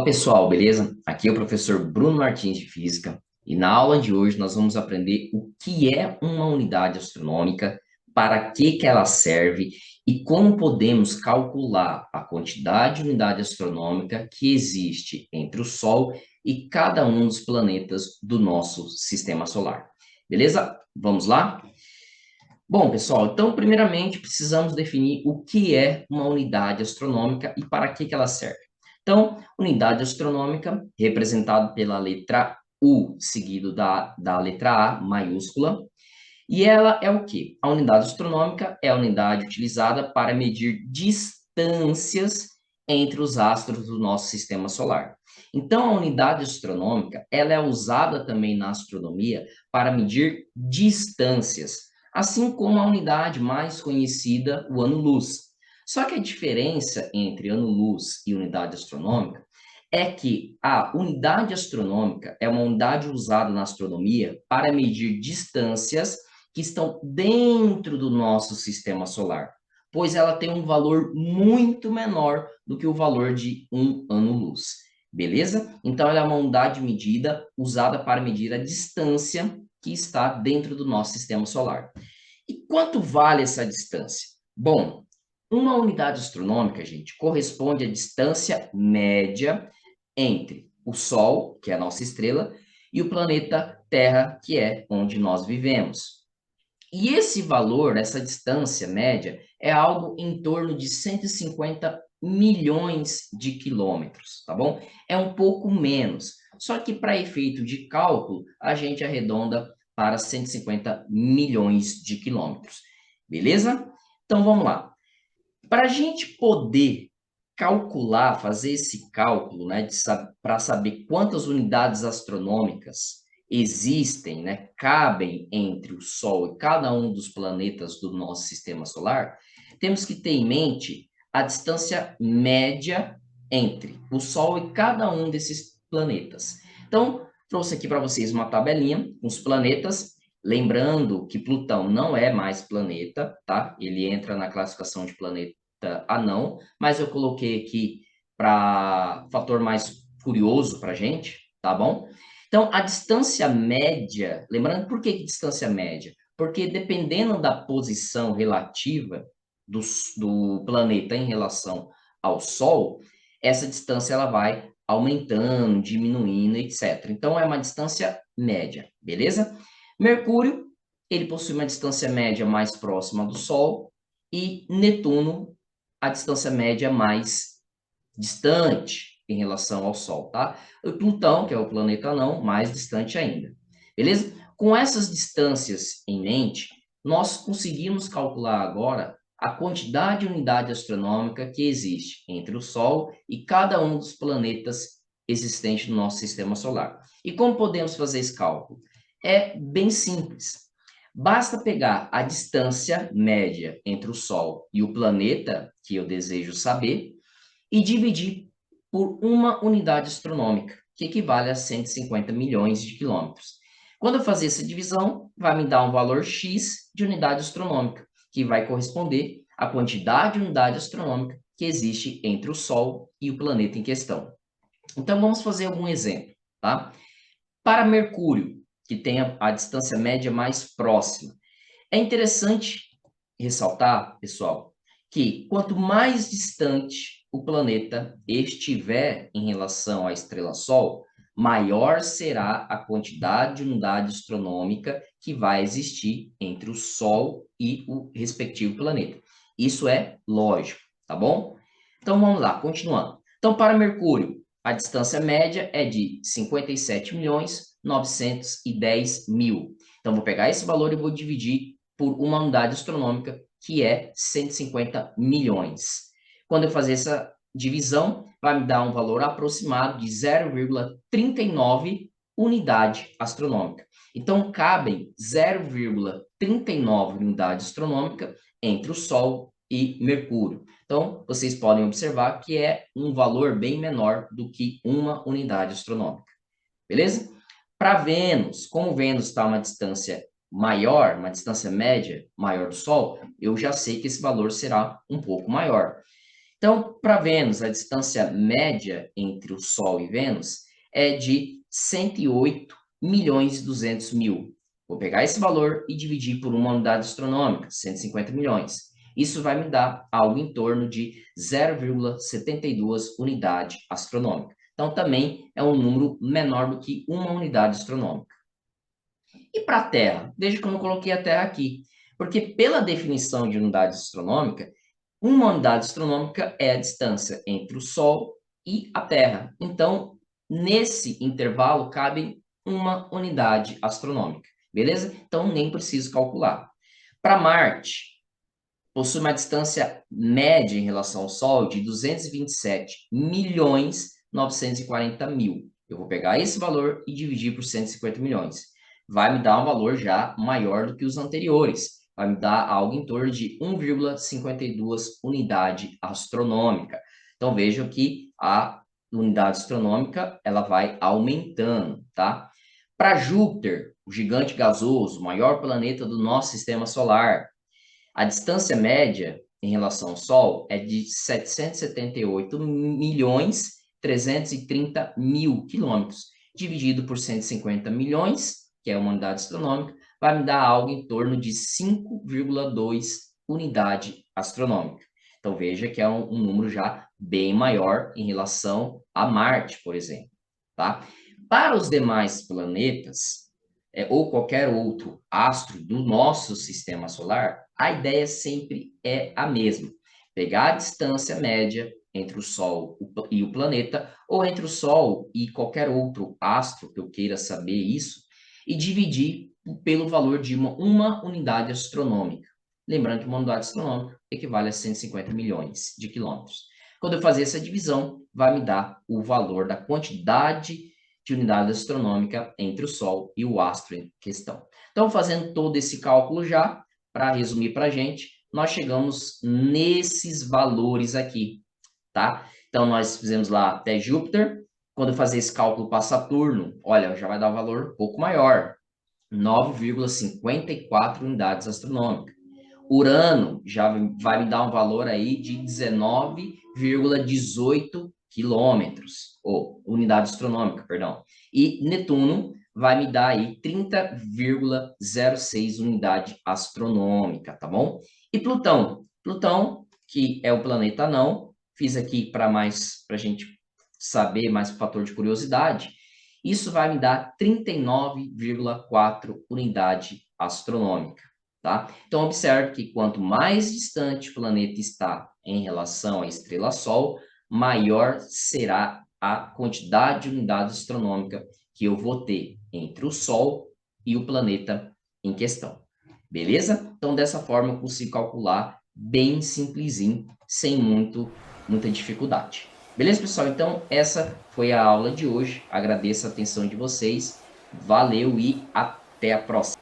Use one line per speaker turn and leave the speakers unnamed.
Fala pessoal, beleza? Aqui é o professor Bruno Martins de Física e na aula de hoje nós vamos aprender o que é uma unidade astronômica, para que ela serve e como podemos calcular a quantidade de unidade astronômica que existe entre o Sol e cada um dos planetas do nosso sistema solar. Beleza? Vamos lá? Bom, pessoal, então primeiramente precisamos definir o que é uma unidade astronômica e para que ela serve. Então, unidade astronômica, representado pela letra U, seguido da letra A maiúscula. E ela é o quê? A unidade astronômica é a unidade utilizada para medir distâncias entre os astros do nosso sistema solar. Então, a unidade astronômica, ela é usada também na astronomia para medir distâncias, assim como a unidade mais conhecida, o ano-luz. Só que a diferença entre ano-luz e unidade astronômica é que a unidade astronômica é uma unidade usada na astronomia para medir distâncias que estão dentro do nosso sistema solar, pois ela tem um valor muito menor do que o valor de um ano-luz. Beleza? Então, ela é uma unidade de medida usada para medir a distância que está dentro do nosso sistema solar. E quanto vale essa distância? Bom, uma unidade astronômica, gente, corresponde à distância média entre o Sol, que é a nossa estrela, e o planeta Terra, que é onde nós vivemos. E esse valor, essa distância média, é algo em torno de 150 milhões de quilômetros, tá bom? É um pouco menos. Só que para efeito de cálculo, a gente arredonda para 150 milhões de quilômetros. Beleza? Então vamos lá. Para a gente poder calcular, fazer esse cálculo, né, para saber quantas unidades astronômicas existem, né, cabem entre o Sol e cada um dos planetas do nosso sistema solar, temos que ter em mente a distância média entre o Sol e cada um desses planetas. Então, trouxe aqui para vocês uma tabelinha com os planetas, lembrando que Plutão não é mais planeta, tá? Ele entra na classificação de planeta anão, mas eu coloquei aqui para fator mais curioso para a gente, tá bom? Então, a distância média, lembrando por que distância média? Porque dependendo da posição relativa do planeta em relação ao Sol, essa distância ela vai aumentando, diminuindo, etc. Então, é uma distância média, beleza? Mercúrio, ele possui uma distância média mais próxima do Sol, e Netuno, a distância média mais distante em relação ao Sol, tá? O Plutão, que é o planeta anão, mais distante ainda. Beleza? Com essas distâncias em mente, nós conseguimos calcular agora a quantidade de unidade astronômica que existe entre o Sol e cada um dos planetas existentes no nosso sistema solar. E como podemos fazer esse cálculo? É bem simples. Basta pegar a distância média entre o Sol e o planeta, que eu desejo saber, e dividir por uma unidade astronômica, que equivale a 150 milhões de quilômetros. Quando eu fazer essa divisão, vai me dar um valor X de unidade astronômica, que vai corresponder à quantidade de unidade astronômica que existe entre o Sol e o planeta em questão. Então, vamos fazer algum exemplo, tá? Para Mercúrio, que tem a distância média mais próxima, é interessante ressaltar, pessoal, que quanto mais distante o planeta estiver em relação à estrela-Sol, maior será a quantidade de unidade astronômica que vai existir entre o Sol e o respectivo planeta. Isso é lógico, tá bom? Então vamos lá, continuando. Então, para Mercúrio, a distância média é de 57.910.000. Então, vou pegar esse valor e vou dividir por uma unidade astronômica, que é 150 milhões. Quando eu fazer essa divisão, vai me dar um valor aproximado de 0,39 unidade astronômica. Então, cabem 0,39 unidade astronômica entre o Sol e Mercúrio. Então, vocês podem observar que é um valor bem menor do que uma unidade astronômica. Beleza? Para Vênus, como Vênus está a uma distância maior, uma distância média maior do Sol, eu já sei que esse valor será um pouco maior. Então, para Vênus, a distância média entre o Sol e Vênus é de 108 milhões e 200 mil. Vou pegar esse valor e dividir por uma unidade astronômica, 150 milhões. Isso vai me dar algo em torno de 0,72 unidade astronômica. Então, também é um número menor do que uma unidade astronômica. E para a Terra? Veja que eu não coloquei a Terra aqui, porque pela definição de unidade astronômica, uma unidade astronômica é a distância entre o Sol e a Terra. Então, nesse intervalo cabe uma unidade astronômica, beleza? Então, nem preciso calcular. Para Marte, possui uma distância média em relação ao Sol de 227 milhões 940 mil. Eu vou pegar esse valor e dividir por 150 milhões. Vai me dar um valor já maior do que os anteriores. Vai me dar algo em torno de 1,52 unidade astronômica. Então vejam que a unidade astronômica ela vai aumentando, tá? Para Júpiter, o gigante gasoso, o maior planeta do nosso sistema solar, a distância média em relação ao Sol é de 778 milhões 330 mil quilômetros, dividido por 150 milhões, que é uma unidade astronômica, vai me dar algo em torno de 5,2 unidade astronômica. Então veja que é um número já bem maior em relação a Marte, por exemplo, tá? Para os demais planetas, ou qualquer outro astro do nosso sistema solar, a ideia sempre é a mesma. Pegar a distância média entre o Sol e o planeta, ou entre o Sol e qualquer outro astro que eu queira saber isso, e dividir pelo valor de uma unidade astronômica. Lembrando que uma unidade astronômica equivale a 150 milhões de quilômetros. Quando eu fazer essa divisão, vai me dar o valor da quantidade de unidade astronômica entre o Sol e o astro em questão. Então, fazendo todo esse cálculo já, para resumir para a gente, nós chegamos nesses valores aqui, tá? Então, nós fizemos lá até Júpiter. Quando eu fazer esse cálculo para Saturno, olha, já vai dar um valor um pouco maior, 9,54 unidades astronômicas. Urano já vai me dar um valor aí de 19,18 quilômetros, ou unidade astronômica, perdão. E Netuno vai me dar aí 30,06 unidade astronômica, tá bom? E Plutão? Plutão, que é o planeta anão, fiz aqui para a gente saber mais o fator de curiosidade. Isso vai me dar 39,4 unidade astronômica. Tá? Então, observe que quanto mais distante o planeta está em relação à estrela-Sol, maior será a quantidade de unidade astronômica que eu vou ter entre o Sol e o planeta em questão. Beleza? Então, dessa forma, eu consigo calcular bem simplesinho, sem muita dificuldade. Beleza, pessoal? Então, essa foi a aula de hoje. Agradeço a atenção de vocês. Valeu e até a próxima.